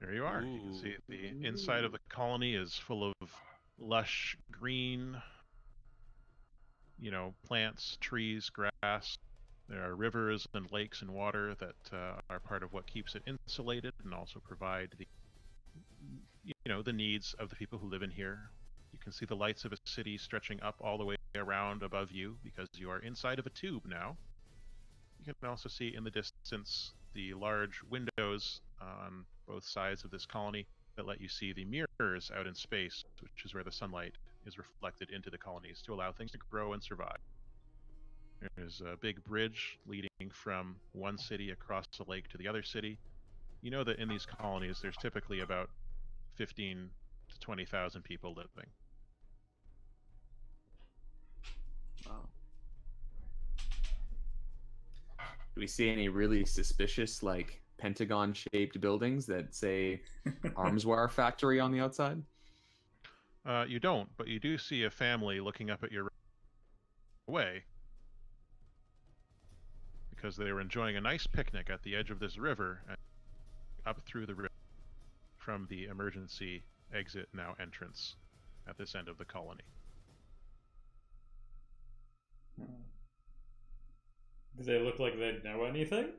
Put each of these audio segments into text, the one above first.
There you are. You can Ooh. see the inside of the colony is full of lush green, plants, trees, grass. There are rivers and lakes and water that are part of what keeps it insulated and also provide the needs of the people who live in here. You can see the lights of a city stretching up all the way around above you because you are inside of a tube now. You can also see in the distance the large windows on both sides of this colony that let you see the mirrors out in space, which is where the sunlight is reflected into the colonies to allow things to grow and survive. There's a big bridge leading from one city across the lake to the other city. You know that in these colonies there's typically about 15 to 20,000 people living. Wow. Do we see any really suspicious, like, pentagon-shaped buildings that say Armswire Factory on the outside? You don't, but you do see a family looking up at your way because they were enjoying a nice picnic at the edge of this river and up through the river from the emergency exit now entrance at this end of the colony. Do they look like they know anything?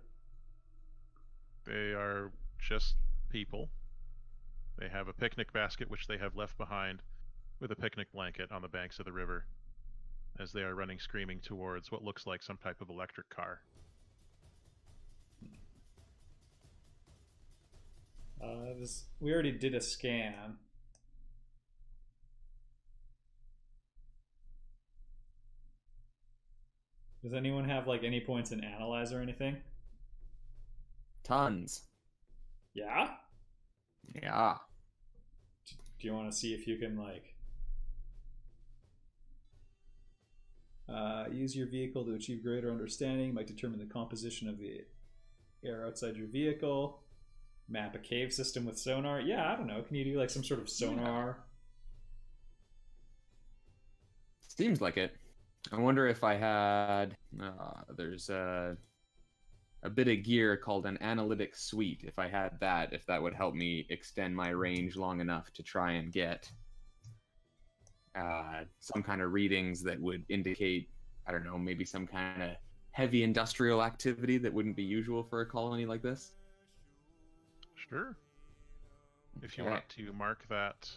They are just people. They have a picnic basket which they have left behind with a picnic blanket on the banks of the river as they are running screaming towards what looks like some type of electric car. We already did a scan. Does anyone have like any points in analyze or anything? Tons. Yeah? Yeah. Do you want to see if you can like use your vehicle to achieve greater understanding? Might determine the composition of the air outside your vehicle. Map a cave system with sonar. Yeah, I don't know. Can you do like some sort of sonar? Seems like it. I wonder if I had... there's a bit of gear called an analytic suite. If I had that, if that would help me extend my range long enough to try and get some kind of readings that would indicate, I don't know, maybe some kind of heavy industrial activity that wouldn't be usual for a colony like this. Sure. If you Okay. want to mark that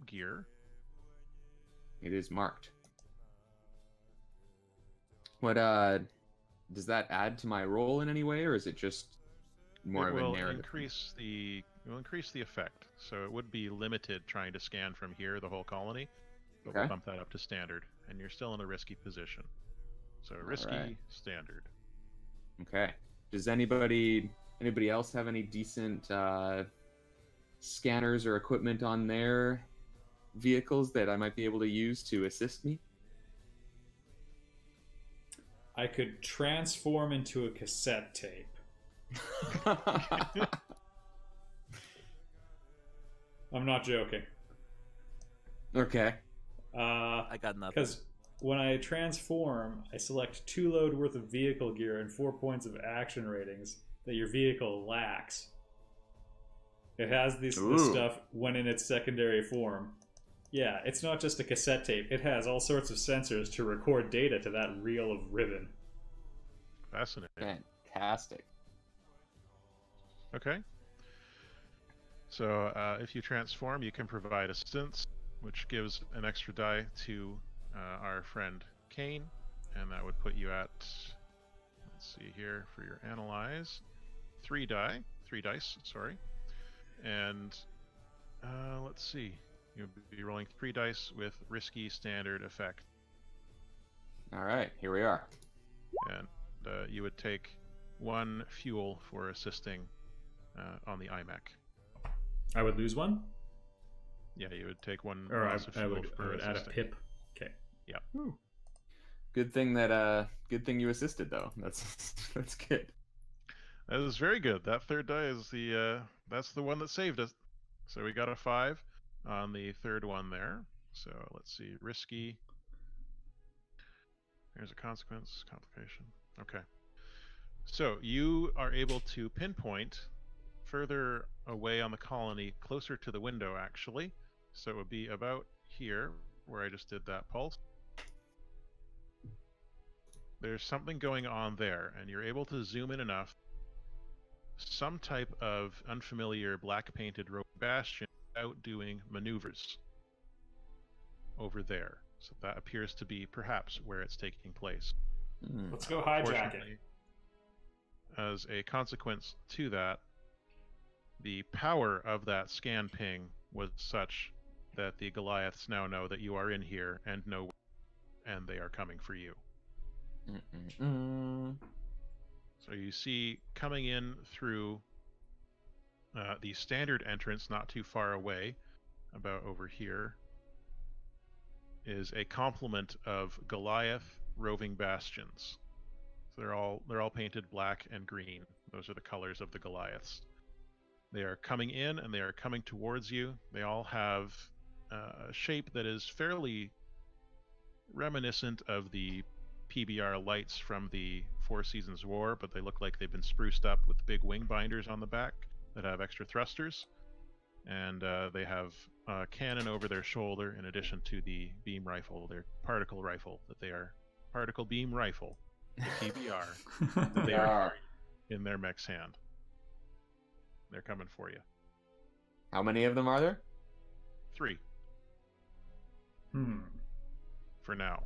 gear. It is marked. What does that add to my roll in any way, or is it just more It of a will narrative? increase the effect. So it would be limited trying to scan from here the whole colony, but we'll Okay. bump that up to standard, and you're still in a risky position. So risky, right. standard. Okay. Does anybody else have any decent scanners or equipment on their vehicles that I might be able to use to assist me? I could transform into a cassette tape. I'm not joking. Okay. I got nothing. Because when I transform, I select 2 load worth of vehicle gear and 4 points of action ratings that your vehicle lacks. It has this stuff when in its secondary form. Yeah, it's not just a cassette tape. It has all sorts of sensors to record data to that reel of ribbon. Fascinating. Fantastic. Okay. So if you transform, you can provide assistance, which gives an extra die to our friend Kane, and that would put you at, let's see here, for your analyze, 3 dice, sorry. And let's see, you'll be rolling 3 dice with risky standard effect. All right, here we are. And you would take 1 fuel for assisting on the iMac. I would lose 1? Yeah, you would take 1 Or loss of I fuel would for add a assisting. pip. Okay. Yeah. Good thing you assisted though. That's good. That is very good. That 3rd die is that's the one that saved us. So we got a 5 on the 3rd one there. So let's see, risky. There's a consequence, complication. Okay. So you are able to pinpoint further away on the colony, closer to the window actually. So it would be about here, where I just did that pulse. There's something going on there, and you're able to zoom in enough. Some type of unfamiliar black-painted roving bastion without doing maneuvers over there. So that appears to be perhaps where it's taking place. Let's go hijack it. As a consequence to that, the power of that scan ping was such that the Goliaths now know that you are in here and know, and they are coming for you. So you see coming in through the standard entrance, not too far away, about over here, is a complement of Goliath roving bastions. So they're all painted black and green. Those are the colors of the Goliaths. They are coming in and they are coming towards you. They all have a shape that is fairly reminiscent of the PBR lights from the Four Seasons War, but they look like they've been spruced up with big wing binders on the back that have extra thrusters. And they have a cannon over their shoulder in addition to the beam rifle, their particle rifle, that they are particle beam rifle, the PBR, that they are in their mech's hand. They're coming for you. How many of them are there? 3. For now.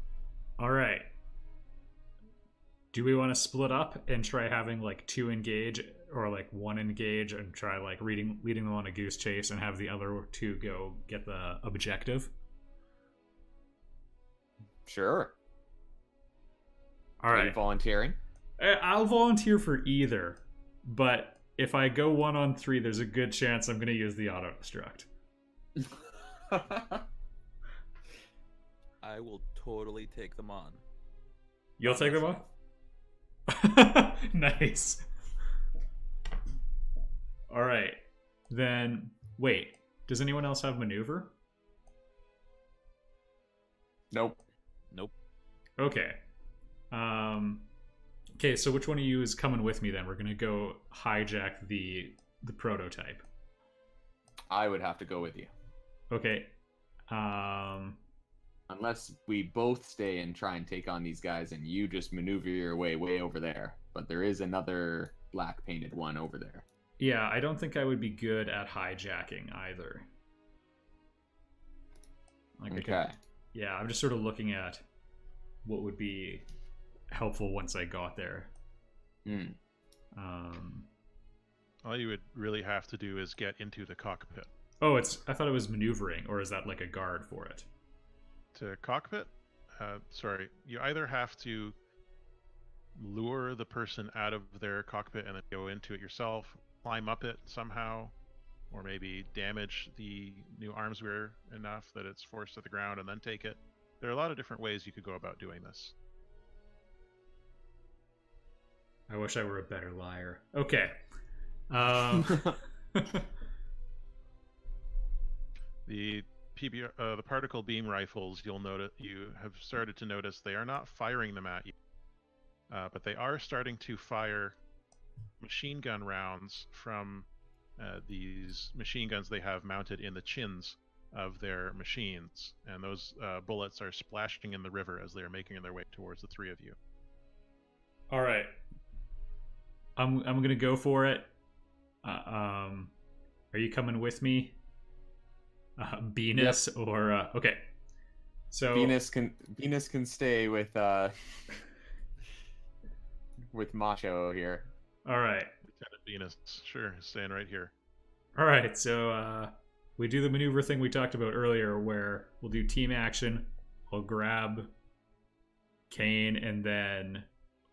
All right. Do we want to split up and try having like 2 engage or like 1 engage and try like leading them on a goose chase and have the other 2 go get the objective? Sure. All right. Are you volunteering? I'll volunteer for either, but if I go 1-on-3, there's a good chance I'm going to use the auto destruct. I will totally take them on. You'll take them on? Nice. All right. Then, wait. Does anyone else have maneuver? Nope. Okay. Okay, so which one of you is coming with me then? We're gonna go hijack the prototype. I would have to go with you. Okay. Unless we both stay and try and take on these guys and you just maneuver your way over there. But there is another black painted one over there. Yeah, I don't think I would be good at hijacking either. Like okay. Yeah, I'm just sort of looking at what would be helpful once I got there. All you would really have to do is get into the cockpit. Oh, I thought it was maneuvering, or is that like a guard for it? To cockpit? Sorry, you either have to lure the person out of their cockpit and then go into it yourself, climb up it somehow, or maybe damage the new arms wear enough that it's forced to the ground and then take it. There are a lot of different ways you could go about doing this. I wish I were a better liar. Okay. The PBR, the particle beam rifles, you have started to notice they are not firing them at you, but they are starting to fire machine gun rounds from these machine guns they have mounted in the chins of their machines, and those bullets are splashing in the river as they are making their way towards the 3 of you. All right. I'm gonna go for it. Are you coming with me, Venus? Yep. Or okay. So Venus can stay with Macho here. All right. Lieutenant Venus, sure, staying right here. All right. So we do the maneuver thing we talked about earlier, where we'll do team action. I'll grab Kane and then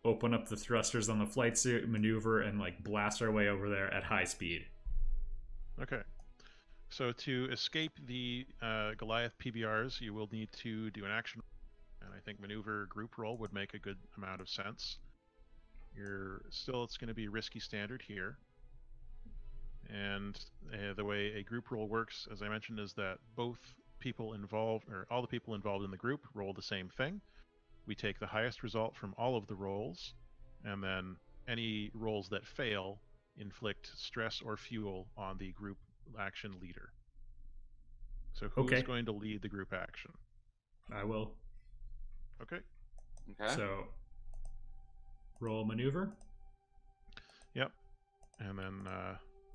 open up the thrusters on the flight suit, maneuver, and like blast our way over there at high speed. Okay. So to escape the Goliath PBRs, you will need to do an action, and I think maneuver group roll would make a good amount of sense. It's going to be risky standard here. And the way a group roll works, as I mentioned, is that both people involved, or all the people involved in the group, roll the same thing. We take the highest result from all of the rolls, and then any rolls that fail inflict stress or fuel on the group action leader. So who is Okay. going to lead the group action? I will. Okay. Okay. So, roll maneuver. Yep. And then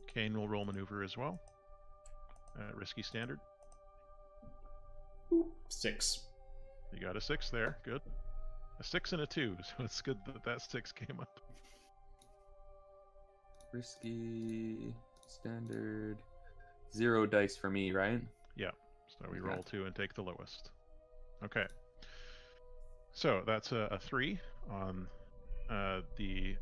Kane will roll maneuver as well. Risky standard. Boop. 6. You got a 6 there. Good. A 6 and a 2. So it's good that that 6 came up. Risky standard. 0 dice for me, right? Yeah. So we Okay. roll 2 and take the lowest. Okay. So that's a 3 on the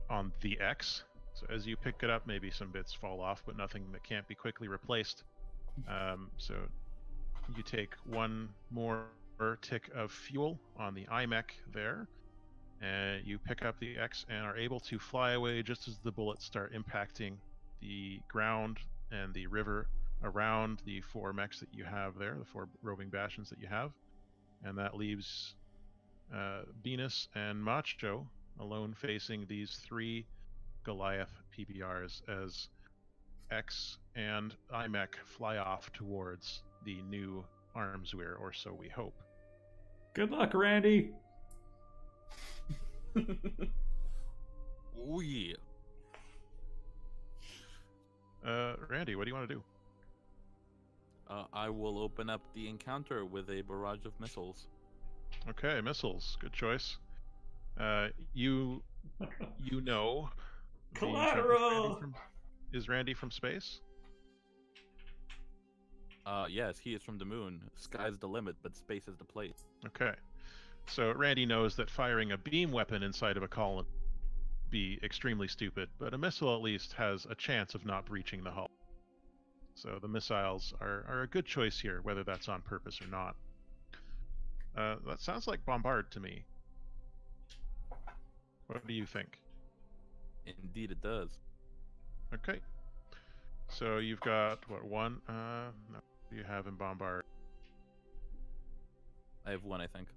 X. So as you pick it up, maybe some bits fall off, but nothing that can't be quickly replaced. So you take 1 more tick of fuel on the iMech there, and you pick up the X and are able to fly away just as the bullets start impacting the ground and the river around the 4 mechs that you have there, the 4 roving bastions that you have. And that leaves Venus and Macho alone facing these 3 Goliath PBRs as X and iMech fly off towards the new Armsweir, or so we hope. Good luck, Randy. Oh yeah. Randy, what do you want to do? I will open up the encounter with a barrage of missiles. Okay, missiles. Good choice. You know. Collateral! Is Randy from space? Yes, he is from the moon. Sky's the limit, but space is the place. Okay. So Randy knows that firing a beam weapon inside of a column would be extremely stupid, but a missile at least has a chance of not breaching the hull. So the missiles are a good choice here, whether that's on purpose or not. That sounds like bombard to me. What do you think? Indeed, it does. Okay. So you've got, what, 1? No, what do you have in bombard? I have 1, I think.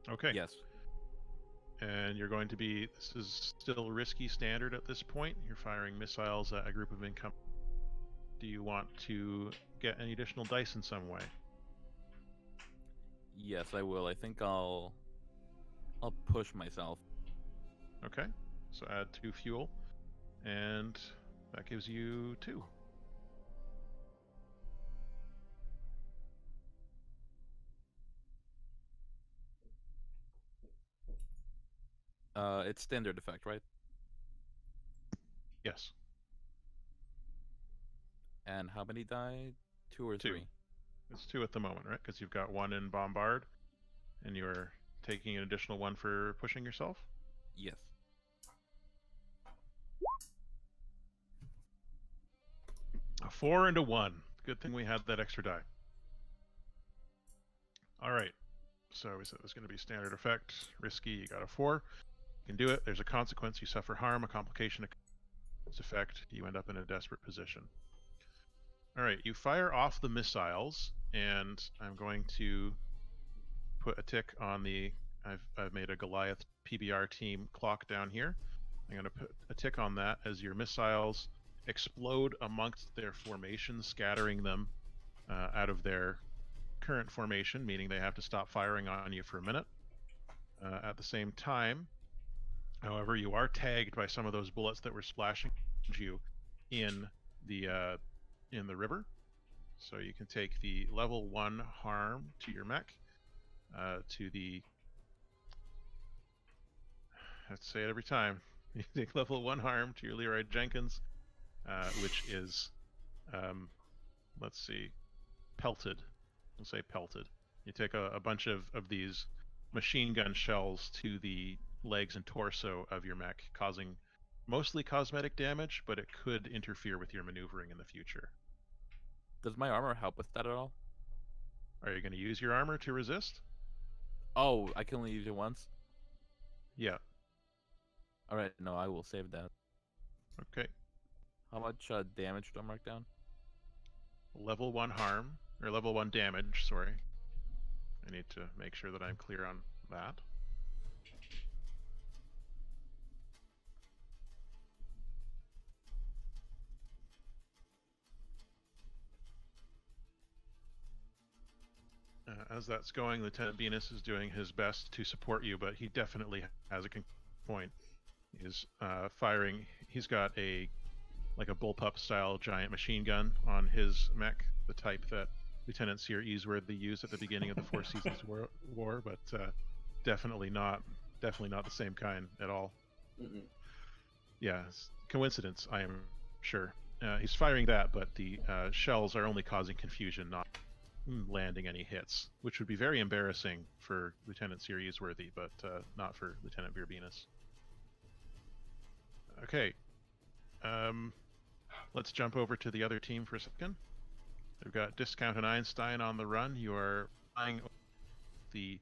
Okay. Yes. And you're going to be, this is still risky standard at this point. You're firing missiles at a group of income. Do you want to get any additional dice in some way? Yes, I will. I think I'll push myself. Okay. So add 2 fuel. And that gives you 2. It's standard effect, right? Yes. And how many die? 2 or 2. 3? It's 2 at the moment, right? Because you've got 1 in bombard, and you're taking an additional 1 for pushing yourself? Yes. A 4 and a 1. Good thing we had that extra die. Alright. So we said it was going to be standard effect. Risky, you got a 4. You can do it. There's a consequence. You suffer harm, a complication, its effect. You end up in a desperate position. Alright, you fire off the missiles, and I'm going to put a tick on the... I've made a Goliath PBR team clock down here. I'm going to put a tick on that as your missiles explode amongst their formation, scattering them out of their current formation, meaning they have to stop firing on you for a minute. At the same time, however, you are tagged by some of those bullets that were splashing you in the river. So you can take the level 1 harm to your mech, to the... I have to say it every time. You take level 1 harm to your Leroy Jenkins, which is, let's see, pelted. We'll say pelted. You take a bunch of these machine gun shells to the legs and torso of your mech, causing mostly cosmetic damage, but it could interfere with your maneuvering in the future. Does my armor help with that at all? Are you going to use your armor to resist? Oh, I can only use it once? Yeah. Alright, no, I will save that. Okay. How much damage do I mark down? Level 1 harm, or level 1 damage, sorry. I need to make sure that I'm clear on that. As that's going, Lieutenant Venus is doing his best to support you, but he definitely has a point. He's firing. He's got a bullpup style giant machine gun on his mech, the type that Lieutenant Seer Easeworthy used at the beginning of the Four Seasons War, but definitely not the same kind at all. Mm-mm. Yeah, coincidence, I am sure. He's firing that, but the shells are only causing confusion, not landing any hits, which would be very embarrassing for Lieutenant Seer Easeworthy, but not for Lieutenant Venus. Okay. Let's jump over to the other team for a second. We've got Discount and Einstein on the run. You are flying over the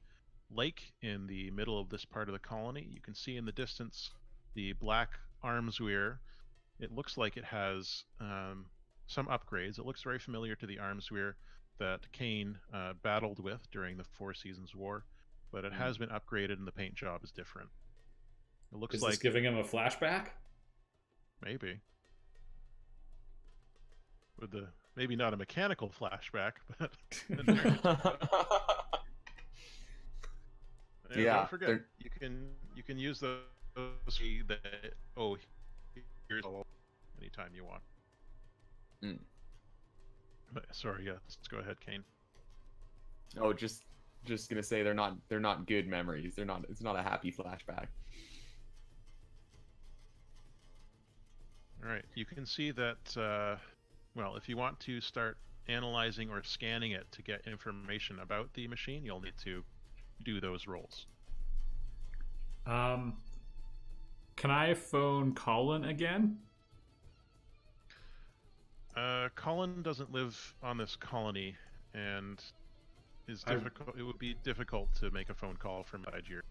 lake in the middle of this part of the colony. You can see in the distance the black Armswehr. It looks like it has some upgrades. It looks very familiar to the Armswehr that Kane battled with during the Four Seasons War, but it has been upgraded and the paint job is different. It looks Is like this giving him a flashback? maybe. With the maybe not a mechanical flashback, but Yeah, don't forget you can use those that here's all anytime you want. Mm. But, sorry, yeah, let's go ahead, Kane. Oh, just gonna say they're not good memories. It's not a happy flashback. All right, you can see that. Well, if you want to start analyzing or scanning it to get information about the machine, you'll need to do those rolls. Can I phone Colin again? Colin doesn't live on this colony, and is difficult. It would be difficult to make a phone call from Niger.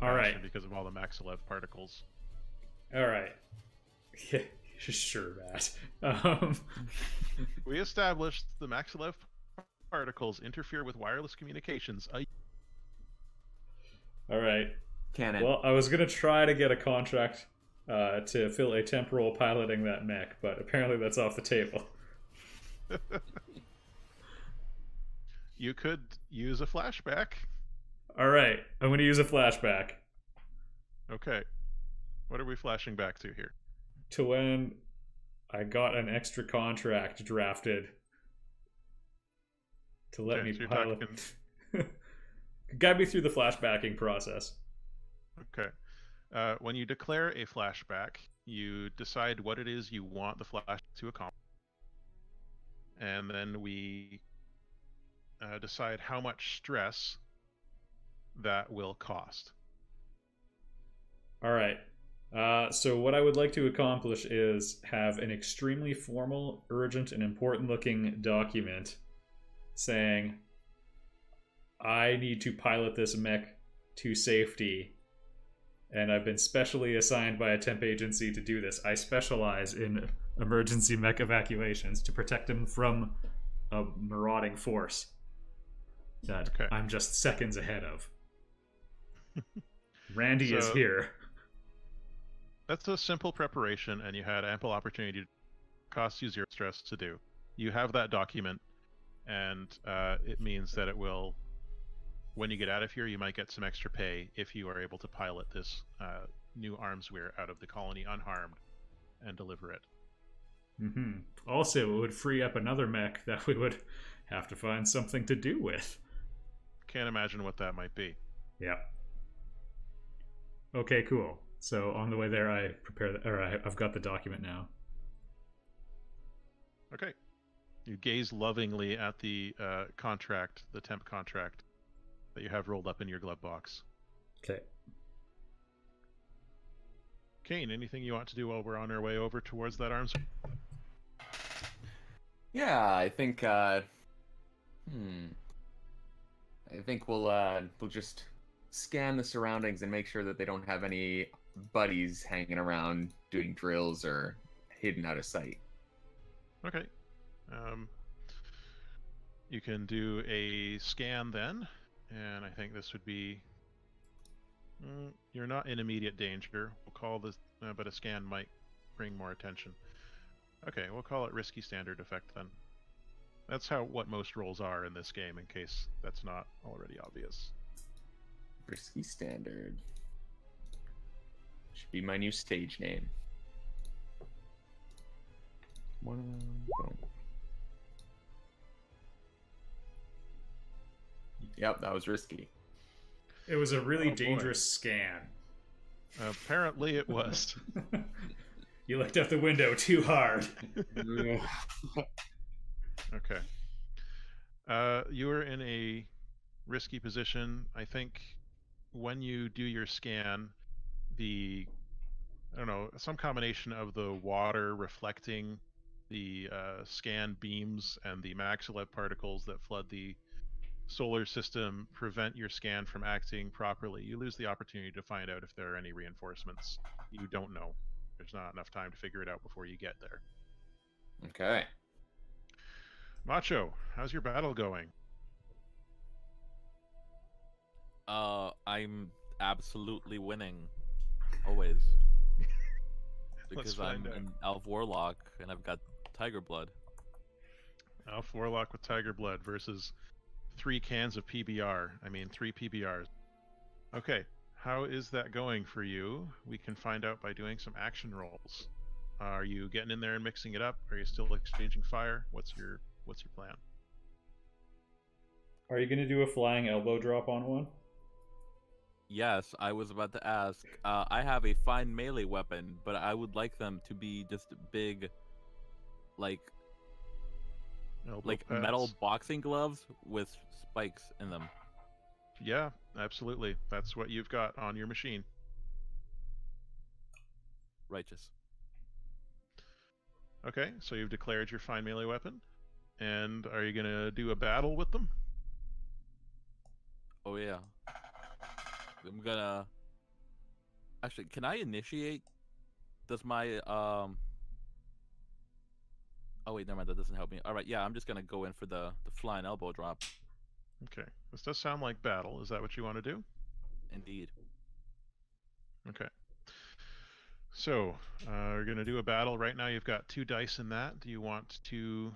All right. Because of all the Maxilev particles. All right. Yeah, sure, Matt. We established the Maxilev particles interfere with wireless communications. All right. Canon. Well, I was gonna try to get a contract to fill a temporal piloting that mech, but apparently that's off the table. You could use a flashback. All right, I'm gonna use a flashback Okay. What are we flashing back to here? to when I got an extra contract drafted to let me so you're pilot. talking- Guide me through the flashbacking process. Okay. When you declare a flashback, you decide what it is you want the flash to accomplish. And then we decide how much stress that will cost. All right. So what I would like to accomplish is have an extremely formal, urgent, and important-looking document saying, I need to pilot this mech to safety, and I've been specially assigned by a temp agency to do this. I specialize in emergency mech evacuations to protect them from a marauding force that I'm just seconds ahead of. Randy is here. That's a simple preparation, and you had ample opportunity to cost you 0 stress to do. You have that document, and it means that it will, when you get out of here, you might get some extra pay if you are able to pilot this new Armswehr out of the colony unharmed and deliver it. Mm-hmm. Also, it would free up another mech that we would have to find something to do with. Can't imagine what that might be. Yeah. Okay, cool. So on the way there, I prepare, I've got the document now. Okay. You gaze lovingly at the contract, the temp contract that you have rolled up in your glove box. Okay. Kane, anything you want to do while we're on our way over towards that arms? Yeah, I think we'll just scan the surroundings and make sure that they don't have any buddies hanging around doing drills or hidden out of sight. Okay. You can do a scan then, and I think this would be... you're not in immediate danger. We'll call this, but a scan might bring more attention. Okay, we'll call it risky standard effect then. That's what most rolls are in this game, in case that's not already obvious. Risky standard. Should be my new stage name. Boom. Yep, that was risky. It was a really boy. dangerous scan. Apparently it was. You looked out the window too hard. Okay. You are in a risky position. I think when you do your scan, I don't know, some combination of the water reflecting the scan beams and the maxillip particles that flood the solar system prevent your scan from acting properly. You lose the opportunity to find out if there are any reinforcements. You don't know. There's not enough time to figure it out before you get there. Okay. Macho, how's your battle going? I'm absolutely winning. Always. Because I'm an Elf Warlock and I've got Tiger Blood. Elf Warlock with Tiger Blood versus 3 cans of PBR. I mean, 3 PBRs. Okay, how is that going for you? We can find out by doing some action rolls. Are you getting in there and mixing it up? Are you still exchanging fire? What's your plan? Are you going to do a flying elbow drop on one? Yes, I was about to ask. I have a fine melee weapon, but I would like them to be just big, like Elbow pads. metal boxing gloves with spikes in them. Yeah, absolutely. That's what you've got on your machine. Righteous. Okay, so you've declared your fine melee weapon. And are you going to do a battle with them? Oh yeah. I'm gonna... Actually, can I initiate? Does my, Oh wait, never mind, that doesn't help me. Alright, yeah, I'm just gonna go in for the flying elbow drop. Okay. This does sound like battle. Is that what you want to do? Indeed. Okay. So, we're going to do a battle. Right now you've got 2 dice in that. Do you want to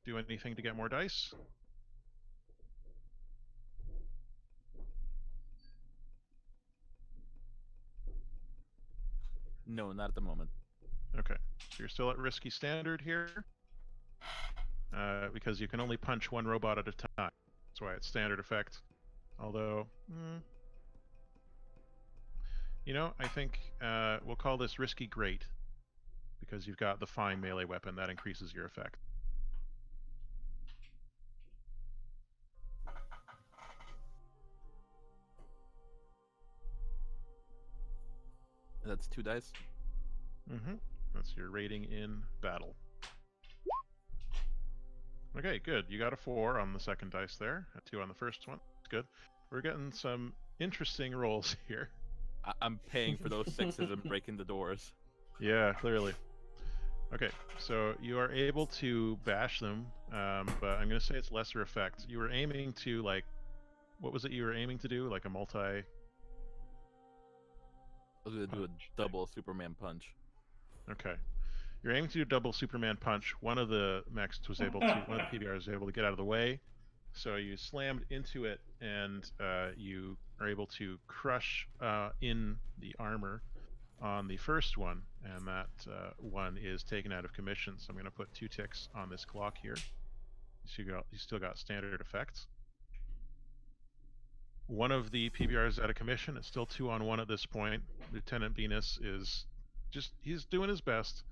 do anything to get more dice? No, not at the moment. Okay. So you're still at risky standard here. Because you can only punch 1 robot at a time. That's why it's standard effect. Although, you know, I think we'll call this risky great. Because you've got the fine melee weapon. That increases your effect. That's 2 dice. Mm-hmm. That's your rating in battle. Okay, good. You got a 4 on the second dice there. A 2 on the first one. That's good. We're getting some interesting rolls here. I'm paying for those 6s and breaking the doors. Yeah, clearly. Okay, so you are able to bash them, but I'm going to say it's lesser effect. You were aiming to, like, what was it you were aiming to do? Like a multi... I was gonna do a double Superman punch. Okay. You're aiming to do a double Superman punch. One of the mechs was able to, one of the PBRs was able to get out of the way. So you slammed into it, and you are able to crush in the armor on the first one, and that one is taken out of commission. So I'm going to put 2 ticks on this clock here. You still got standard effects. One of the PBRs is out of commission. It's still 2 on 1 at this point. Lieutenant Venus is he's doing his best,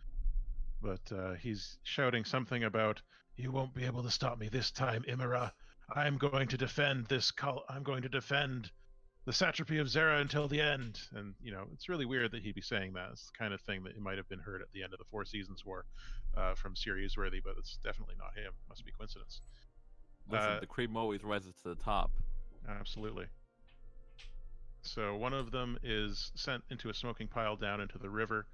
but he's shouting something about, "You won't be able to stop me this time, Imera. I'm going to defend I'm going to defend the satrapy of Zera until the end." And, you know, it's really weird that he'd be saying that. It's the kind of thing that might have been heard at the end of the 4 Seasons War from Sirius Worthy, but it's definitely not him. Must be coincidence. Listen, the cream always rises to the top. Absolutely. So one of them is sent into a smoking pile down into the river.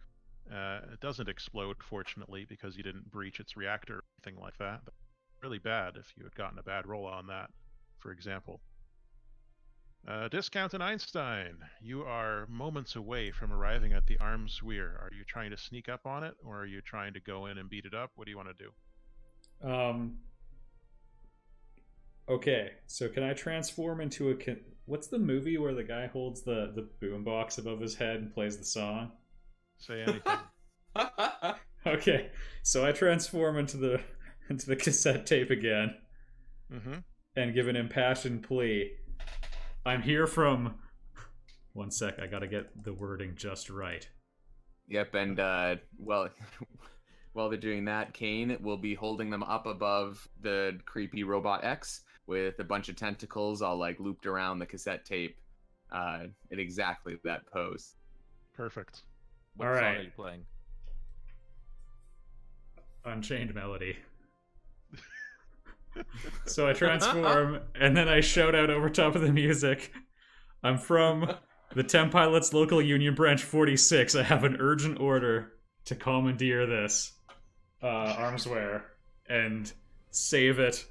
It doesn't explode, fortunately, because you didn't breach its reactor or anything like that. But really bad if you had gotten a bad roll on that, for example. Discount and Einstein, you are moments away from arriving at the arms weir. Are you trying to sneak up on it, or are you trying to go in and beat it up? What do you want to do? Okay, so can I transform into a... What's the movie where the guy holds the boombox above his head and plays the song? Say anything. Okay, so I transform into the cassette tape again Mm-hmm. and give an impassioned plea. I'm here from... One sec, I gotta get the wording just right. Yep, and well, while they're doing that, Kane will be holding them up above the creepy robot X with a bunch of tentacles all like looped around the cassette tape in exactly that pose. Perfect. What All song right. are you playing? Unchained Melody. So I transform, and then I shout out over top of the music. I'm from the Temp Pilots Local Union Branch 46. I have an urgent order to commandeer this armsware and save it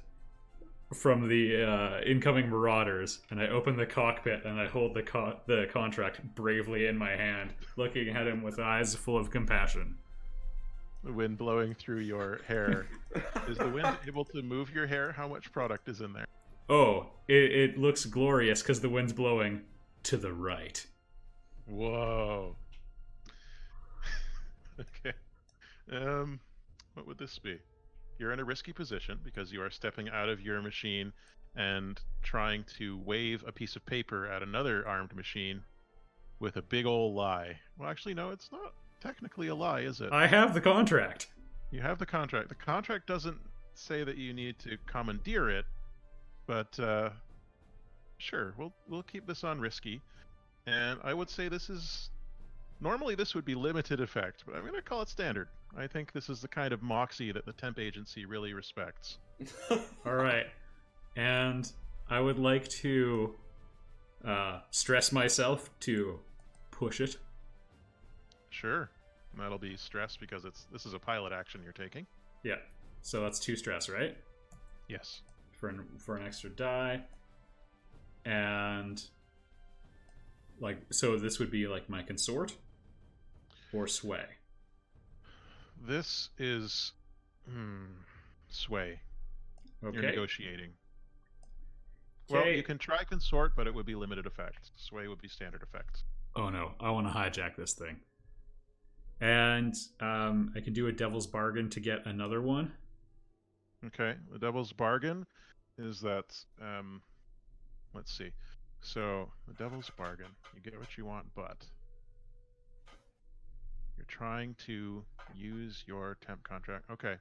from the incoming marauders. And I open the cockpit and I hold the contract bravely in my hand, looking at him with eyes full of compassion. The wind blowing through your hair. Is the wind able to move your hair? How much product is in there? Oh, it looks glorious because the wind's blowing to the right. Whoa. Okay. What would this be? You're in a risky position because you are stepping out of your machine and trying to wave a piece of paper at another armed machine with a big old lie. Well, actually, no, it's not technically a lie, is it? I have the contract. You have the contract. The contract doesn't say that you need to commandeer it, but sure, we'll keep this on risky. And I would say this is... Normally this would be limited effect, but I'm going to call it standard. I think this is the kind of moxie that the temp agency really respects. All right. And I would like to stress myself to push it. Sure. And that'll be stress because this is a pilot action you're taking. Yeah. So that's 2 stress, right? Yes. For an extra die. And so this would be like my consort or sway. This is sway. Okay. You're negotiating. Well, you can try consort, but it would be limited effect. Sway would be standard effect. Oh no, I want to hijack this thing. And I can do a devil's bargain to get another one. Okay, the devil's bargain is that, let's see. So, the devil's bargain, you get what you want, but you're trying to use your temp contract. Okay,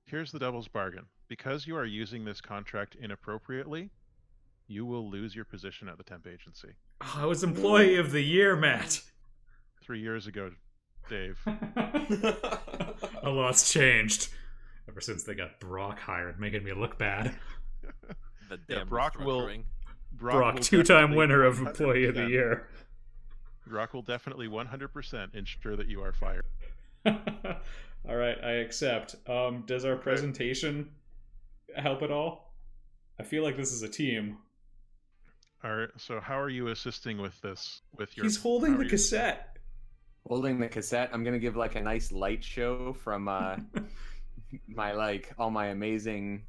here's the devil's bargain. Because you are using this contract inappropriately, you will lose your position at the temp agency. Oh, I was employee of the year, Matt. 3 years ago, Dave. A lot's changed ever since they got Brock hired, making me look bad. The damn Brock will... restructuring. Brock, 2-time winner of Employee of the Year. Brock will definitely 100% ensure that you are fired. All right, I accept. Does our presentation help at all? I feel like this is a team. So how are you assisting with this? He's holding the cassette. Holding the cassette, I'm gonna give like a nice light show from my all my amazing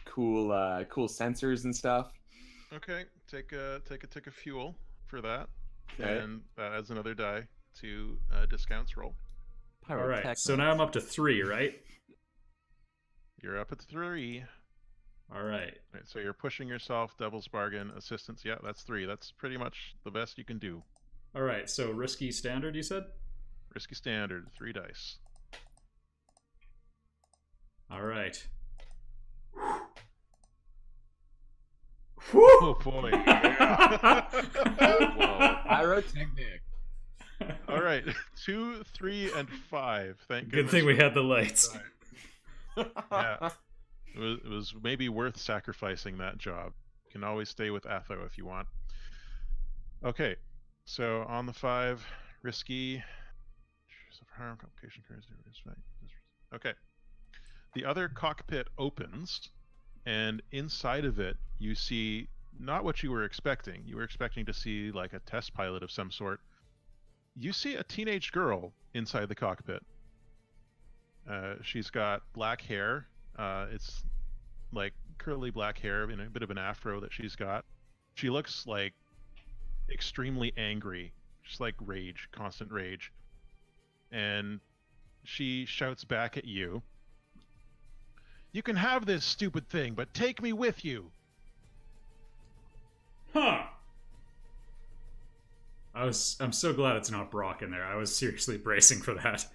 cool sensors and stuff. Okay, take a tick of fuel for that, Okay. and that adds another die to discounts roll. All right, so now I'm up to 3, right? You're up at 3. All right. Right, so you're pushing yourself, devil's bargain, assistance. Yeah, that's 3. That's pretty much the best you can do. All right, so risky standard, you said? Risky standard, 3 dice. All right. Oh boy! Whoa, pyrotechnic. All right, 2, 3, and 5. Thank Good goodness thing we for had the lights. Yeah. It was maybe worth sacrificing that job. You can always stay with Atho if you want. Okay, so on the 5, risky. Harm, complication, okay. The other cockpit opens, and inside of it, you see not what you were expecting. You were expecting to see like a test pilot of some sort. You see a teenage girl inside the cockpit. She's got black hair. It's like curly black hair and a bit of an afro that she's got. She looks like extremely angry, just like rage, constant rage. And she shouts back at you. You can have this stupid thing, but take me with you. Huh. I'm so glad it's not Brock in there. I was seriously bracing for that.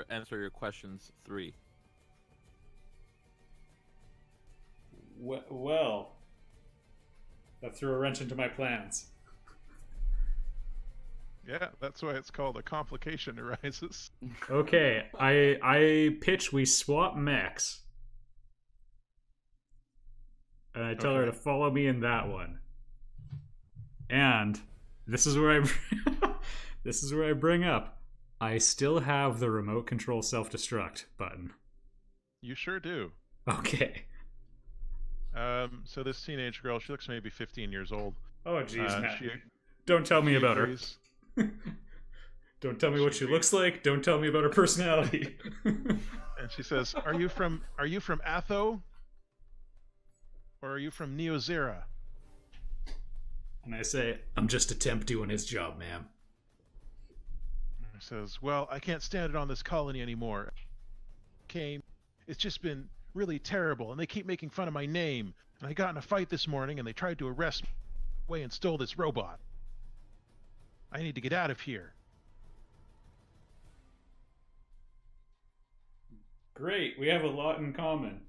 Answer your questions 3. Well, that threw a wrench into my plans. Yeah, that's why it's called a complication arises. Okay, I pitch we swap mechs. And I tell her to follow me in that one. And this is where this is where I bring up I still have the remote control self-destruct button. You sure do. Okay. So this teenage girl, she looks maybe 15 years old. Oh, jeez, Matt. She, Don't tell me she about agrees. her. Don't tell me what she looks like. Don't tell me about her personality. And she says, Are you from Atho? Or are you from Neozera? And I say, I'm just a temp doing his job, ma'am. And says, well, I can't stand it on this colony anymore. It's just been really terrible, and they keep making fun of my name. And I got in a fight this morning, and they tried to arrest me away and stole this robot. I need to get out of here. Great, we have a lot in common.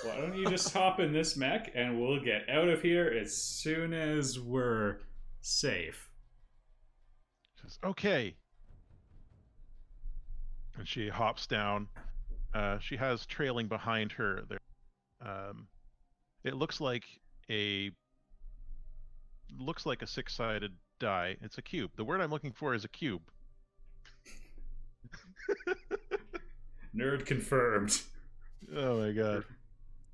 Why don't you just hop in this mech and we'll get out of here as soon as we're safe. She says, okay. And she hops down. She has trailing behind her there. It looks like a 6-sided die. It's a cube. The word I'm looking for is a cube. Nerd confirmed. Oh my god.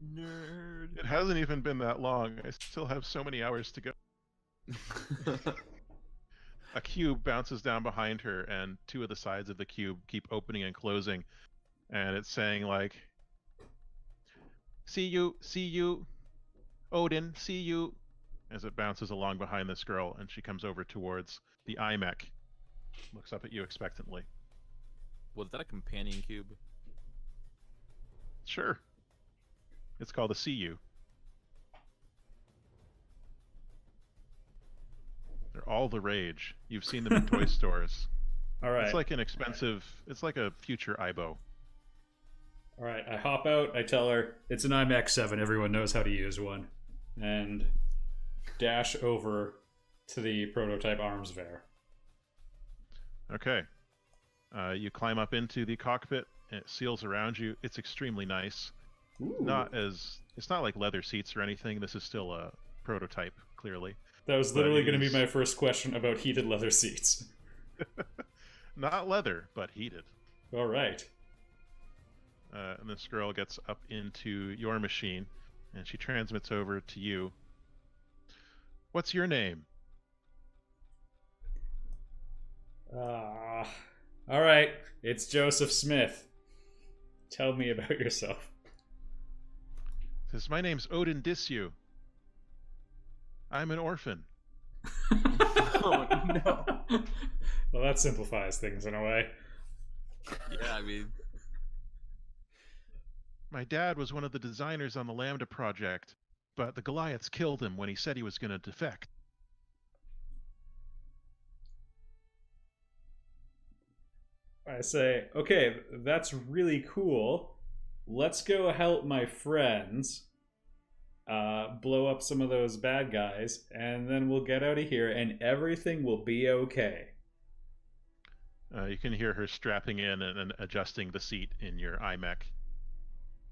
Nerd. It hasn't even been that long. I still have so many hours to go. A cube bounces down behind her, and 2 of the sides of the cube keep opening and closing. And it's saying, like, see you, Odin, see you, as it bounces along behind this girl, and she comes over towards the iMech. Looks up at you expectantly. Was that a companion cube? Sure. It's called a CU. They're all the rage. You've seen them in toy stores. All right. It's like an expensive, it's like a future Aibo. All right, I hop out. I tell her it's an IMX-7. Everyone knows how to use one. And dash over to the prototype arms fair. Okay. You climb up into the cockpit. And it seals around you. It's extremely nice. Ooh. It's not like leather seats or anything. This is still a prototype, clearly. That was literally going to be my first question about heated leather seats. Not leather, but heated. All right. And this girl gets up into your machine, and she transmits over to you. What's your name? All right. It's Joseph Smith. Tell me about yourself. Says, my name's Odin Dissu. I'm an orphan. Oh, no. Well, that simplifies things in a way. Yeah, I mean... My dad was one of the designers on the Lambda project, but the Goliaths killed him when he said he was going to defect. I say, okay, that's really cool. Let's go help my friends blow up some of those bad guys, and then we'll get out of here, and everything will be okay. You can hear her strapping in and adjusting the seat in your iMech.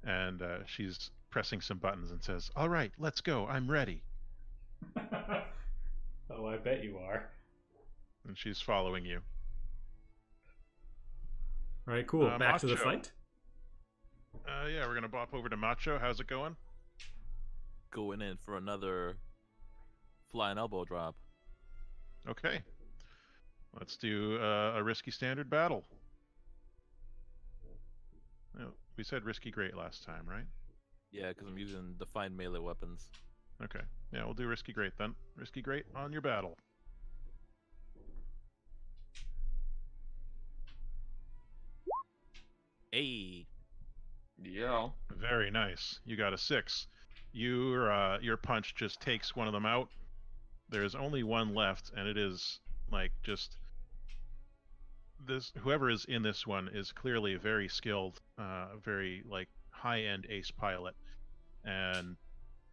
And she's pressing some buttons and says, all right, let's go. I'm ready. Oh, I bet you are. And she's following you. All right, cool. Back to the Macho. fight. Yeah, we're going to bop over to Macho. How's it going? Going in for another flying elbow drop. Okay. Let's do a risky standard battle. Oh, we said risky great last time, right? Yeah, because I'm using defined melee weapons. Okay. Yeah, we'll do risky great then. Risky great on your battle. Hey. Yeah. Very nice. You got a 6. Your punch just takes one of them out. There's only one left, and it is like just this. Whoever is in this one is clearly very skilled, very like high-end ace pilot, and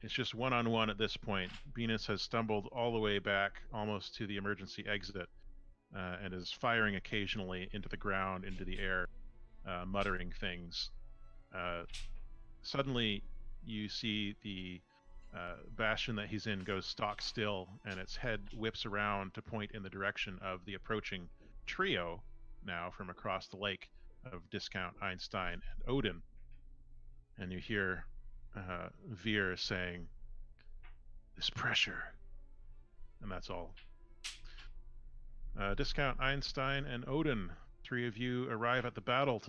it's just one-on-one at this point. Venus has stumbled all the way back, almost to the emergency exit, and is firing occasionally into the ground, into the air, muttering things. Suddenly, you see the bastion that he's in goes stock still, and its head whips around to point in the direction of the approaching trio, now from across the lake, of Discount, Einstein, and Odin. And you hear Veer saying, "This pressure." And that's all. Discount, Einstein, and Odin, 3 of you arrive at the battle.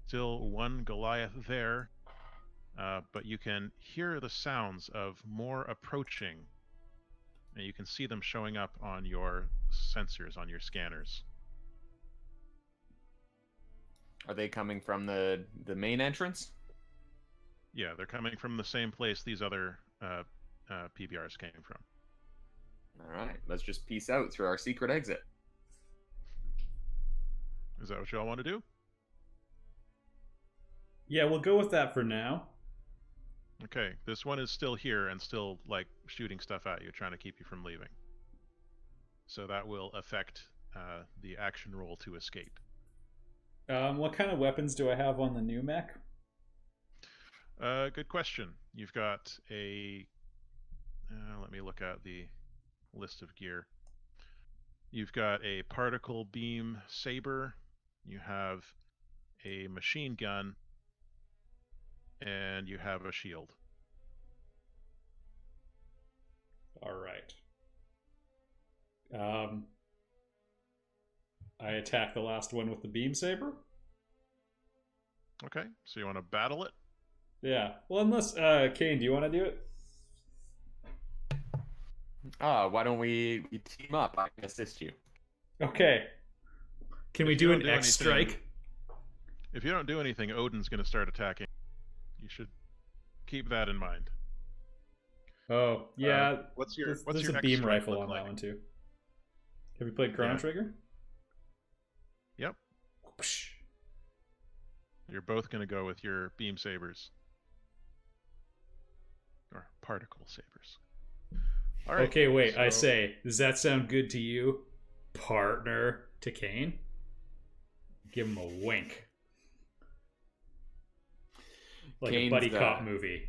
Still one Goliath there, but you can hear the sounds of more approaching, and you can see them showing up on your sensors, on your scanners. Are they coming from the main entrance? Yeah, they're coming from the same place these other PBRs came from. All right, let's just peace out through our secret exit. Is that what y'all want to do? Yeah, we'll go with that for now. Okay, this one is still here and still like shooting stuff at you, trying to keep you from leaving. So that will affect the action roll to escape. What kind of weapons do I have on the new mech? Good question. You've got a... let me look at the list of gear. You've got a particle beam saber. You have a machine gun. And you have a shield. All right. I attack the last one with the Beam Saber. Okay, so you want to battle it? Yeah. Well, unless Kane, do you want to do it? Why don't we team up? I can assist you. Okay. Can we If you do don't an do X anything- strike? If you don't do anything, Odin's going to start attacking. You should keep that in mind. Oh, yeah. What's your there's a X beam strike rifle look on like? that one too. Have you played Chrono Yeah. Trigger? Yep. Whoosh. You're both going to go with your beam sabers. Or particle sabers. All right. Okay, wait. I so- say, does that sound good to you, partner? To Kane? Give him a wink. Like Kane's a buddy the- cop movie.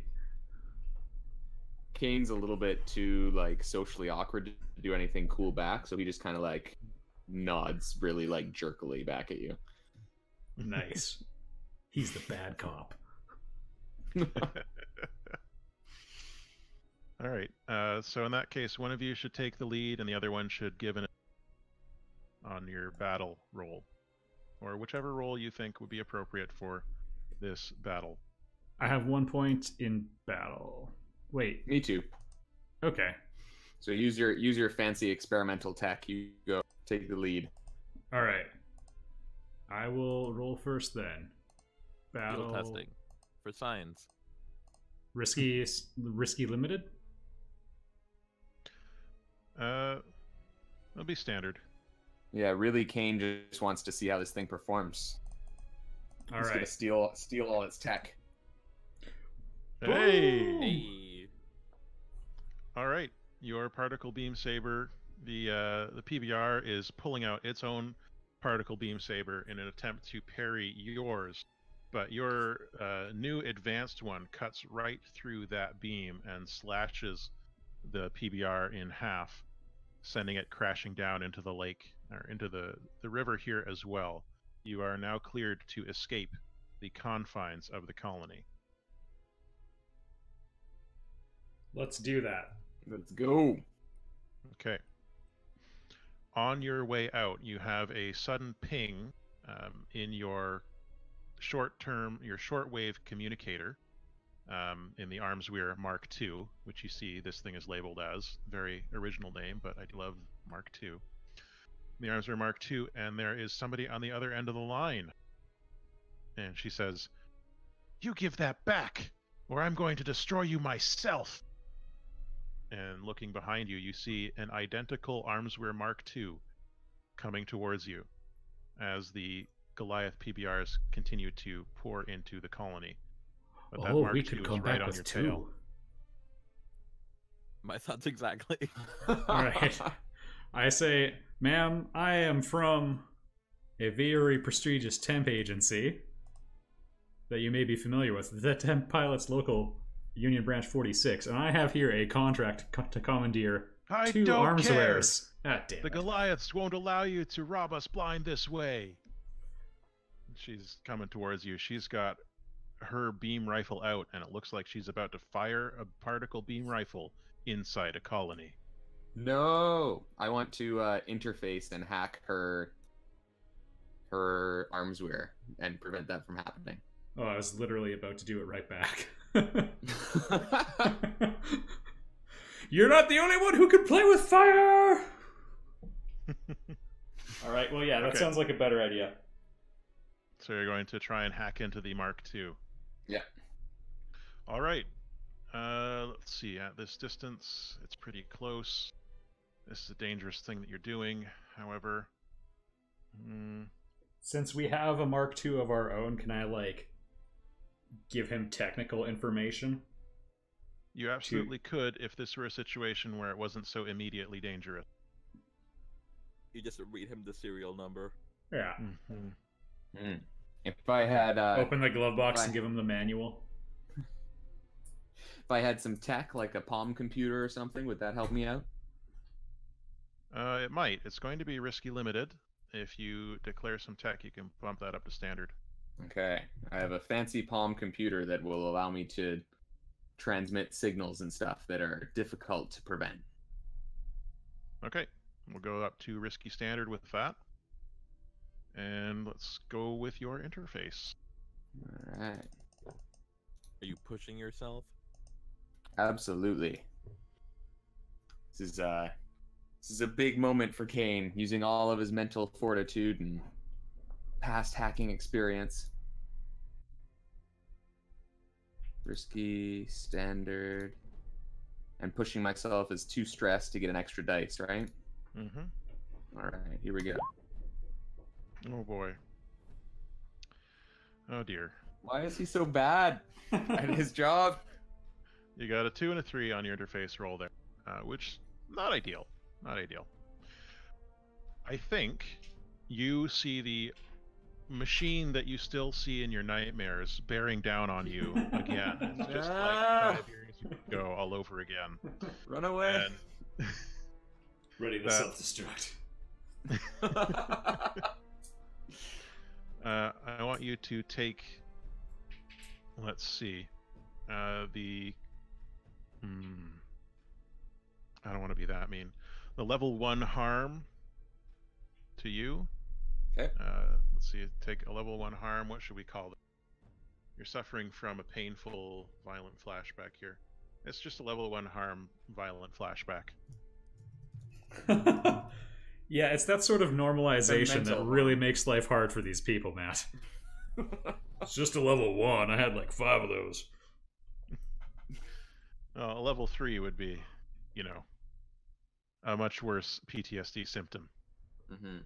Kane's a little bit too like socially awkward to do anything cool back, so he just kind of like nods really like jerkily back at you. Nice. He's the bad cop. All right. So in that case, one of you should take the lead, and the other one should give an on your battle roll, or whichever roll you think would be appropriate for this battle. I have 1 point in battle. Wait. Me too. Okay. So use your fancy experimental tech. You go take the lead. All right. I will roll first then. Battle Field testing for science. risky limited. It'll be standard. Yeah, really, Kane just wants to see how this thing performs. All He's right. gonna steal all its tech. Hey! Hey. All right. Your particle beam saber. The PBR is pulling out its own particle beam saber in an attempt to parry yours, but your new advanced one cuts right through that beam and slashes the PBR in half, sending it crashing down into the lake, or into the river here as well. You are now cleared to escape the confines of the colony. Let's do that. Let's go. Okay. on your way out, you have a sudden ping in your shortwave communicator in the Armswear Mark II, which you see this thing is labeled as. Very original name, but I love Mark II. The Armswear Mark II, and there is somebody on the other end of the line. And she says, "You give that back, or I'm going to destroy you myself." And looking behind you, you see an identical Armswear Mark II coming towards you as the Goliath PBRs continue to pour into the colony. But that Mark we II could is come right back on with your two. tail. My thoughts exactly. All right. I say, ma'am, I am from a very prestigious temp agency that you may be familiar with, the Temp Pilots Local Union Branch 46, and I have here a contract to commandeer I 2 don't arms care. wares. Ah, damn The it. Goliaths won't allow you to rob us blind this way. She's coming towards you. She's got her beam rifle out, and it looks like she's about to fire a particle beam rifle inside a colony. No, I want to interface and hack her armswear and prevent that from happening. Oh, I was literally about to do it right back. You're not the only one who can play with fire! Alright, well, yeah, that Okay. sounds like a better idea. So you're going to try and hack into the Mark II. Yeah. All right. Let's see. At this distance, it's pretty close. This is a dangerous thing that you're doing. However, Since we have a Mark II of our own, can I, give him technical information? you absolutely could if this were a situation where it wasn't so immediately dangerous. You just read him the serial number. Yeah. If I had Open the glove box right. and give him the manual. if I had some tech like a Palm computer or something, would that help me out? It might. It's going to be risky limited. If you declare some tech, you can bump that up to standard. Okay, I have a fancy Palm computer that will allow me to transmit signals and stuff that are difficult to prevent. Okay, we'll go up to risky standard with that. And let's go with your interface. All right. Are you pushing yourself? Absolutely. This is a big moment for Kane, using all of his mental fortitude and past hacking experience. Risky, standard, and pushing myself is too stressed to get an extra dice, right? Mm-hmm. All right, here we go. Oh boy. Oh dear. Why is he so bad at his job? You got a 2 and a 3 on your interface roll there, which not ideal. Not ideal. I think you see the machine that you still see in your nightmares bearing down on you again. It's just like 5 years ago all over again. Run away. And Ready to That- self-destruct. I want you to take, let's see, the, I don't want to be that mean. The level 1 harm to you. Okay. Let's see, take a level 1 harm. What should we call it? You're suffering from a painful, violent flashback here. It's just a level 1 harm, violent flashback. Yeah, it's that sort of normalization that mental really makes life hard for these people, Matt. It's just a level 1. I had like 5 of those. A level 3 would be, you know, a much worse PTSD symptom. Mm-hmm.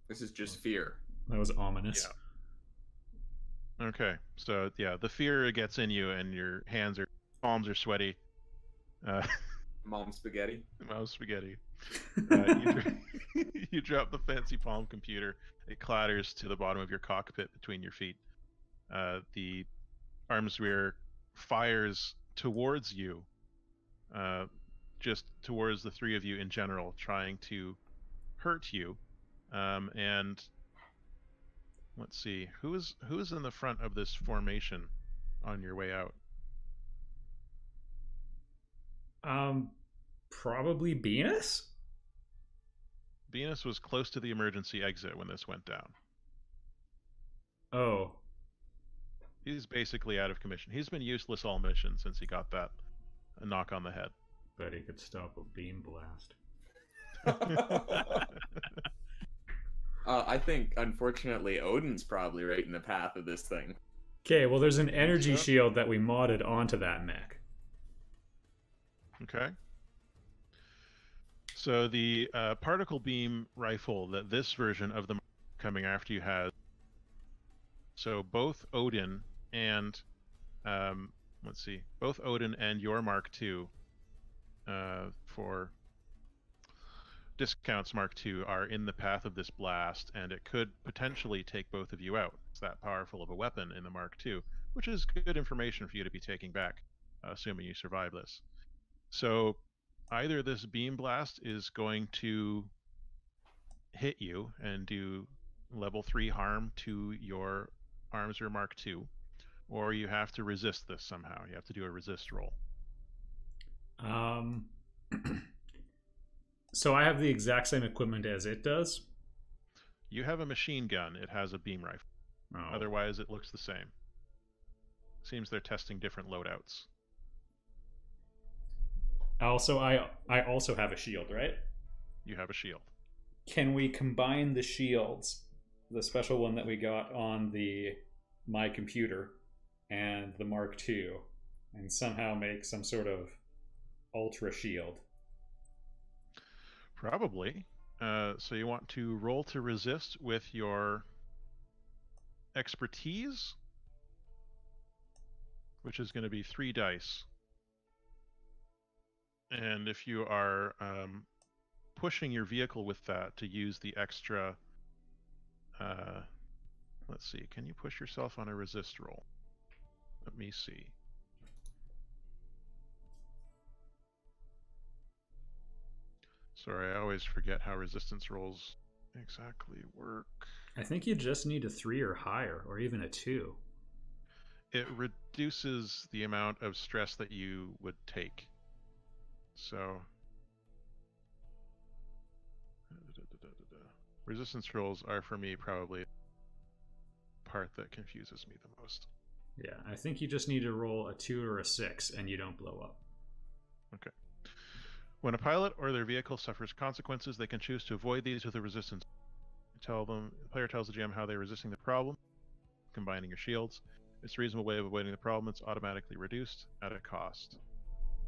This is just fear. That was ominous. Okay, so yeah, the fear gets in you, and your palms are sweaty. Mom spaghetti. Mouse spaghetti. You drop the fancy Palm computer. It clatters to the bottom of your cockpit between your feet. The Armswear fires towards you, just towards the 3 of you in general, trying to hurt you. And let's see, who is in the front of this formation on your way out? Probably Venus? Venus was close to the emergency exit when this went down. Oh. He's basically out of commission. He's been useless all mission since he got that knock on the head. Bet he could stop a beam blast. I think, unfortunately, Odin's probably right in the path of this thing. Okay, well, there's an energy So? shield that we modded onto that mech. Okay. So the particle beam rifle that this version of the coming after you has. So both Odin and let's see, both Odin and your Mark II for discounts Mark II are in the path of this blast, and it could potentially take both of you out. It's that powerful of a weapon in the Mark II, which is good information for you to be taking back, assuming you survive this. So either this beam blast is going to hit you and do level 3 harm to your Armsur Mark II, or you have to resist this somehow. You have to do a resist roll. So I have the exact same equipment as it does. You have a machine gun. It has a beam rifle. Oh. Otherwise, it looks the same. Seems they're testing different loadouts. Also, I also have a shield, right? You have a shield. Can we combine the shields, the special one that we got on my computer, and the Mark II, and somehow make some sort of ultra shield? Probably. So you want to roll to resist with your expertise, which is going to be 3 dice. And if you are pushing your vehicle with that to use the extra, let's see, can you push yourself on a resist roll? Let me see. Sorry, I always forget how resistance rolls exactly work. I think you just need a 3 or higher, or even a 2. It reduces the amount of stress that you would take. So resistance rolls are for me probably the part that confuses me the most. Yeah, I think you just need to roll a 2 or a 6 and you don't blow up. Okay. When a pilot or their vehicle suffers consequences, they can choose to avoid these with a resistance. The player tells the GM how they're resisting the problem, combining your shields. It's a reasonable way of avoiding the problem. It's automatically reduced at a cost.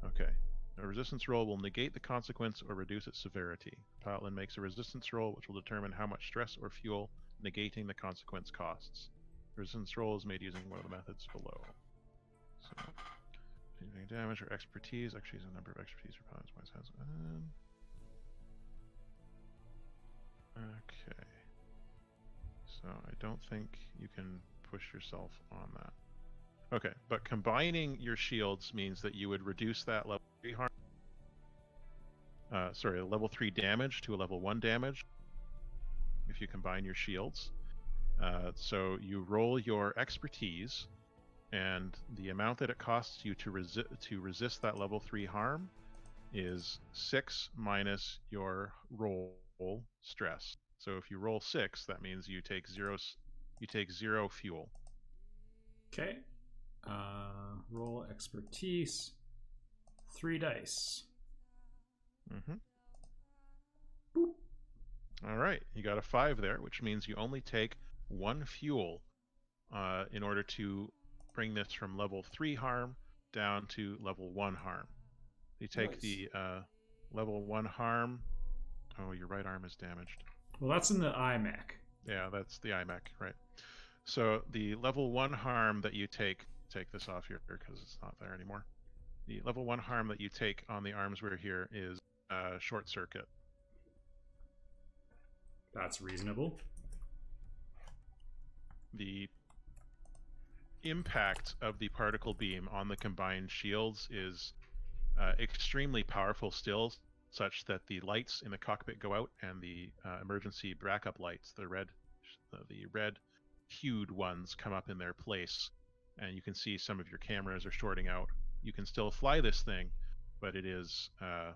Okay. A resistance roll will negate the consequence or reduce its severity. The pilot then makes a resistance roll, which will determine how much stress or fuel negating the consequence costs. The resistance roll is made using one of the methods below. So, anything damage or expertise. Actually, use a number of expertise for pilots. Okay. So I don't think you can push yourself on that. Okay, but combining your shields means that you would reduce that level 3 harm. Level 3 damage to a level 1 damage if you combine your shields. So you roll your expertise, and the amount that it costs you to resist that level 3 harm is 6 minus your roll stress. So if you roll 6, that means you take 0 fuel. Okay. Roll expertise. 3 dice. Mm-hmm. Boop. All right, you got a 5 there, which means you only take 1 fuel in order to bring this from level 3 harm down to level 1 harm. You take Nice. the level 1 harm. Oh, your right arm is damaged. Well, that's in the iMac. Yeah, that's the iMac, right? So the level 1 harm that you take this off here because it's not there anymore. The level 1 harm that you take on the arms we're here is short circuit. That's reasonable. The impact of the particle beam on the combined shields is extremely powerful still, such that the lights in the cockpit go out and the emergency backup lights, the red hued ones, come up in their place, and you can see some of your cameras are shorting out. You can still fly this thing, but it is a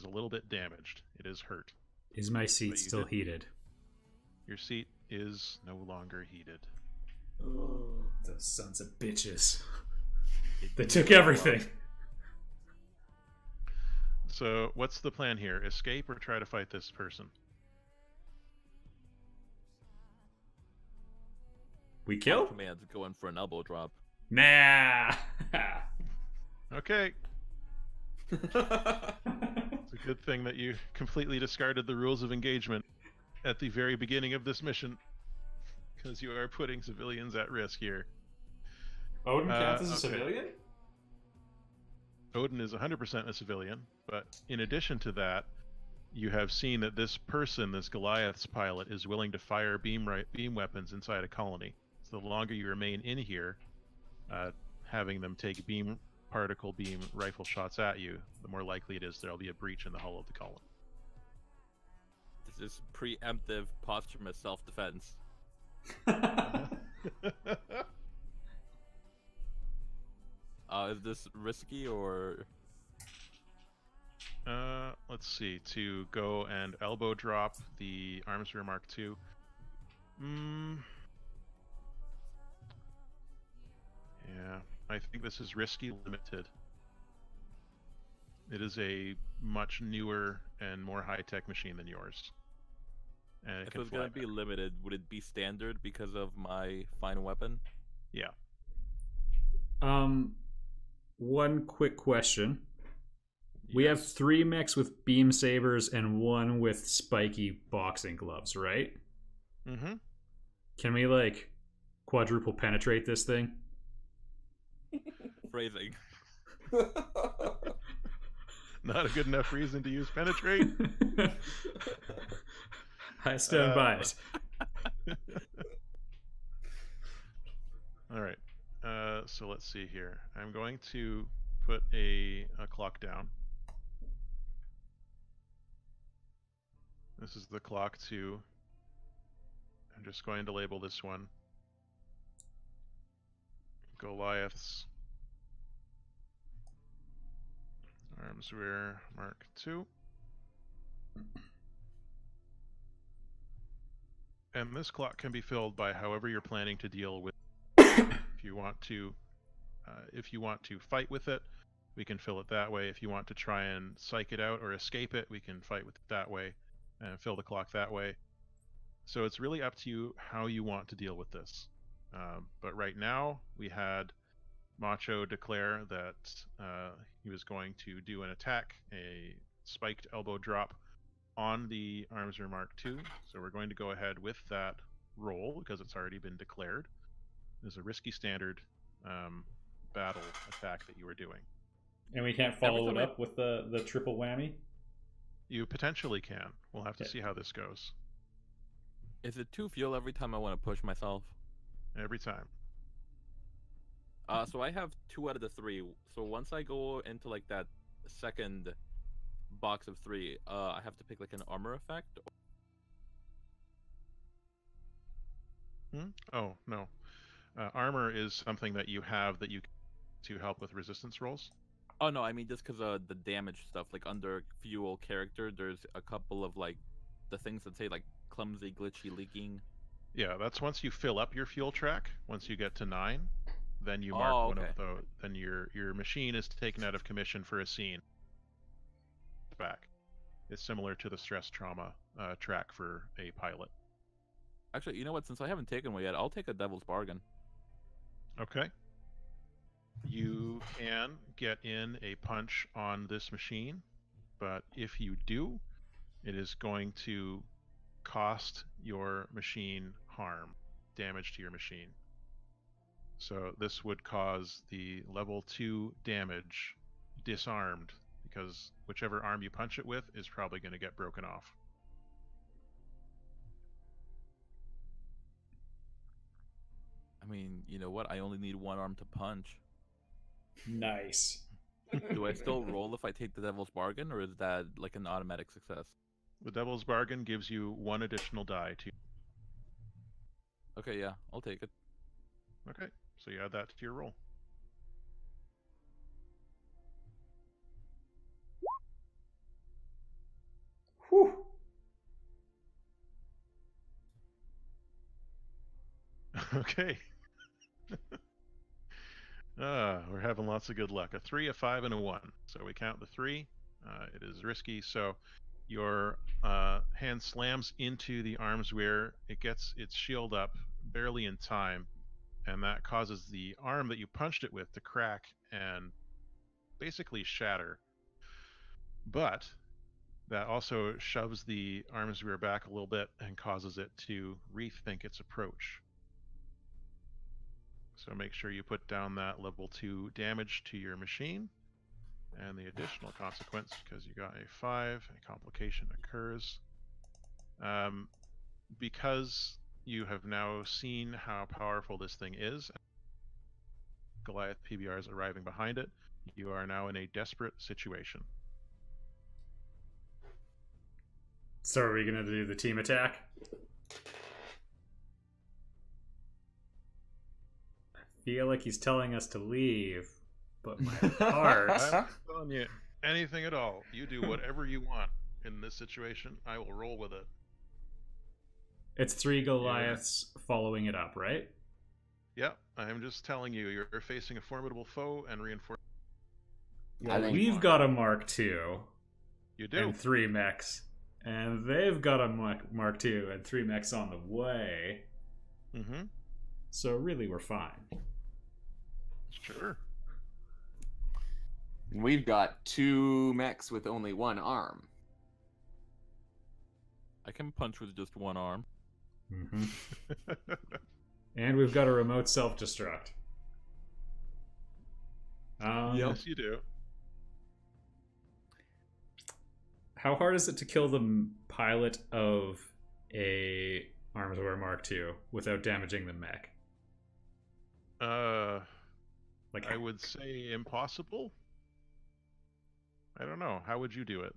little bit damaged. It is hurt. Is my seat But you still did- heated? Your seat is no longer heated. Oh, those sons of bitches. It They did took well. everything. So, what's the plan here? Escape or try to fight this person? We On kill? command, go in for an elbow drop. Nah. Okay. It's a good thing that you completely discarded the rules of engagement at the very beginning of this mission, because you are putting civilians at risk here. Odin counts as a Okay. civilian? Odin is 100% a civilian, but in addition to that, you have seen that this person, this Goliath's pilot, is willing to fire beam weapons inside a colony. So the longer you remain in here, having them take particle beam rifle shots at you, the more likely it is there'll be a breach in the hull of the colony. This is preemptive posthumous self-defense. Is this risky or? Let's see. To go and elbow drop the Arms Rear Mark II. Yeah, I think this is risky limited. It is a much newer and more high-tech machine than yours. And it If can it was fly gonna be better. limited, would it be standard because of my fine weapon? Yeah. One quick question. We have Yes. 3 mechs with beam sabers and 1 with spiky boxing gloves, right? Mm-hmm. Can we, like, quadruple penetrate this thing? Phrasing. Not a good enough reason to use penetrate. I stand by it. All right. So let's see here. I'm going to put a clock down. This is the clock 2. I'm just going to label this one Goliath's Arms Rear Mark II. And this clock can be filled by however you're planning to deal with. If you want to fight with it, we can fill it that way. If you want to try and psych it out or escape it, we can fight with it that way and fill the clock that way. So it's really up to you how you want to deal with this. But right now, we had Macho declare that he was going to do an attack, a spiked elbow drop on the Arms Rear Mark II. So we're going to go ahead with that roll because it's already been declared. There's a risky standard battle attack that you were doing. And we can't follow Every it time up with the triple whammy? You potentially can. We'll have to Okay. see how this goes. Is it 2 fuel every time I want to push myself? Every time. So I have 2 out of the 3. So once I go into like that second box of 3, I have to pick like an armor effect. Oh, no. Armor is something that you have that you to help with resistance rolls. Oh no, I mean just because the damage stuff, like under fuel character, there's a couple of like the things that say like clumsy, glitchy, leaking. Yeah, that's once you fill up your fuel track. Once you get to 9, then you mark Oh, one okay. of those. Then your machine is taken out of commission for a scene. Back. It's similar to the stress trauma track for a pilot. Actually, you know what? Since I haven't taken one yet, I'll take a devil's bargain. Okay. You can get in a punch on this machine, but if you do, it is going to cost your machine harm, damage to your machine. So this would cause the level 2 damage disarmed, because whichever arm you punch it with is probably going to get broken off. I mean, you know what? I only need 1 arm to punch. Nice. Do I still roll if I take the devil's bargain, or is that like an automatic success? The Devil's Bargain gives you 1 additional die to. Okay, yeah, I'll take it. Okay, so you add that to your roll. Whew. Okay. We're having lots of good luck. A 3, a 5, and a 1. So we count the 3. It is risky. So your hand slams into the arms wear. It gets its shield up barely in time, and that causes the arm that you punched it with to crack and basically shatter. But that also shoves the arms wear back a little bit and causes it to rethink its approach. So make sure you put down that level 2 damage to your machine. And the additional consequence, because you got a 5, a complication occurs. Because you have now seen how powerful this thing is, Goliath PBRs arriving behind it, you are now in a desperate situation. So are we going to do the team attack? I feel like he's telling us to leave, but my heart... I'm not telling you anything at all. You do whatever you want in this situation. I will roll with it. It's 3 Goliaths following it up, right? Yep, I'm just telling you, you're facing a formidable foe and reinforce. We've got a Mark II. You do. And 3 mechs. And they've got a Mark II and 3 mechs on the way. Mm-hmm. So really, we're fine. Sure. And we've got 2 mechs with only 1 arm. I can punch with just one arm. Mm-hmm. And we've got a remote self-destruct. Yes, you do. How hard is it to kill the pilot of a Arms Wear Mark II without damaging the mech? Like I would say impossible. I don't know. How would you do it?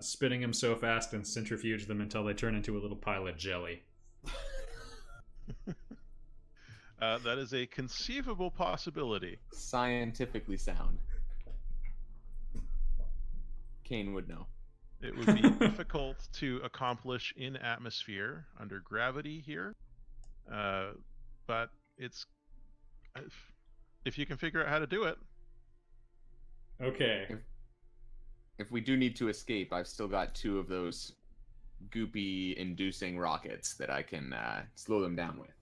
Spinning them so fast and centrifuge them until they turn into a little pile of jelly. That is a conceivable possibility. Scientifically sound. Kane would know. It would be difficult to accomplish in atmosphere under gravity here, but it's if you can figure out how to do it. Okay. If we do need to escape, I've still got 2 of those goopy-inducing rockets that I can slow them down with.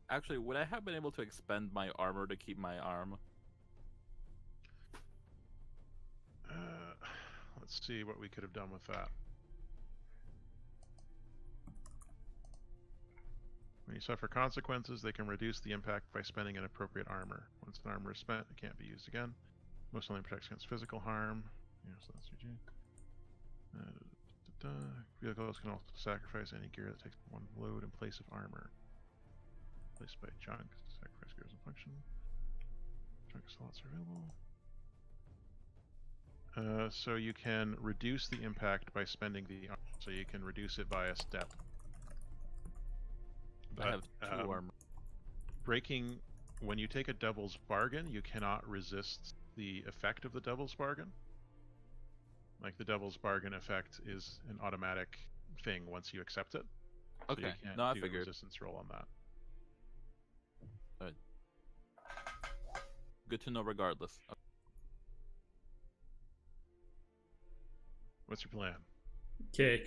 Actually, would I have been able to expend my armor to keep my arm? Let's see what we could have done with that. When you suffer consequences, they can reduce the impact by spending an appropriate armor. Once an armor is spent, it can't be used again. Most only protects against physical harm. Yeah, so that's UG. Vehicles can also sacrifice any gear that takes 1 load in place of armor. Replaced by junk. Sacrifice gears and function. Junk slots are available. So you can reduce the impact by spending the armor. So you can reduce it by a step. But, I have 2 armor. Breaking, when you take a devil's bargain, you cannot resist the effect of the devil's bargain. Like the devil's bargain effect is an automatic thing once you accept it. Okay, so you can't no, I do a figured. resistance roll on that. Good to know regardless. What's your plan? Okay.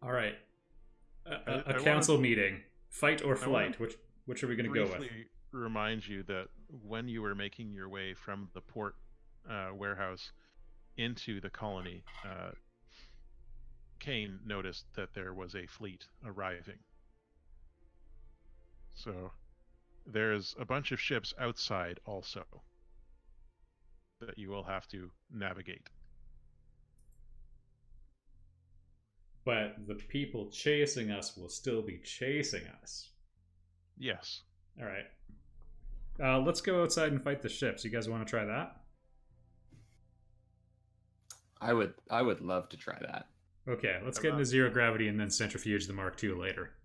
All right. A I council meeting. Fight or flight? Which are we going to go with? Briefly remind you that when you were making your way from the port warehouse into the colony, Kane noticed that there was a fleet arriving. So there's a bunch of ships outside also that you will have to navigate. But the people chasing us will still be chasing us. Yes. All right. Let's go outside and fight the ships. You guys want to try that? I would love to try that. Okay, let's get into 0 gravity and then centrifuge the Mark II later.